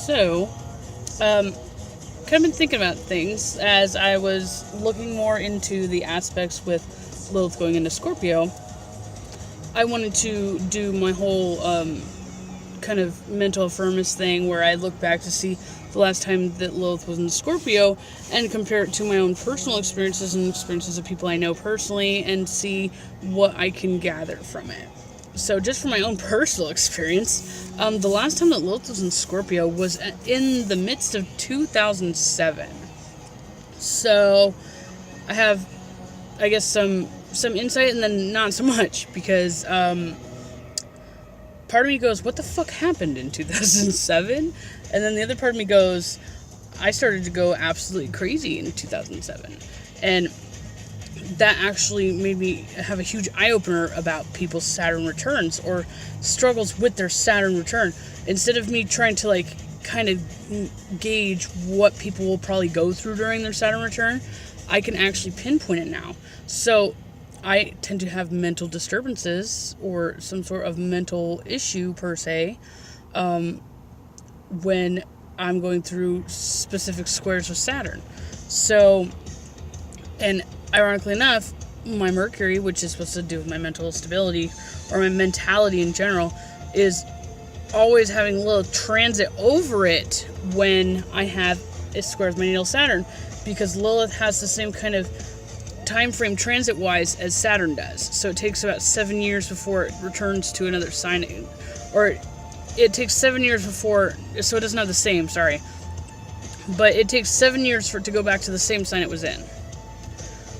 So, kind of been thinking about things as I was looking more into the aspects with Lilith going into Scorpio. I wanted to do my whole kind of mental affirmance thing where I look back to see the last time that Lilith was in Scorpio and compare it to my own personal experiences and experiences of people I know personally and see what I can gather from it. So just from my own personal experience, the last time that Lilith was in Scorpio was in the midst of 2007. So I have, I guess, some insight and then not so much, because part of me goes, what the fuck happened in 2007? And then the other part of me goes, I started to go absolutely crazy in 2007. And that actually made me have a huge eye-opener about people's Saturn returns or struggles with their Saturn return. Instead of me trying to kind of gauge what people will probably go through during their Saturn return, I can actually pinpoint it now. So I tend to have mental disturbances or some sort of mental issue per se when I'm going through specific squares with Saturn. So, and ironically enough, my Mercury, which is supposed to do with my mental stability or my mentality in general, is always having a little transit over it when I have a square with my natal Saturn, because Lilith has the same kind of time frame transit-wise as Saturn does. So it takes about 7 years before it returns to another sign, or it takes 7 years before, so it doesn't have the same, sorry. But it takes 7 years for it to go back to the same sign it was in.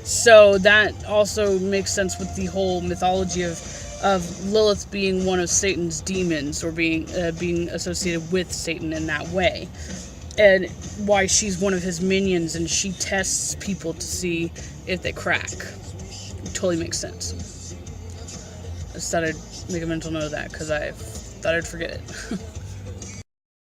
So that also makes sense with the whole mythology of Lilith being one of Satan's demons, or being associated with Satan in that way. And why she's one of his minions and she tests people to see if they crack. It totally makes sense. I just thought I'd make a mental note of that because I thought I'd forget it.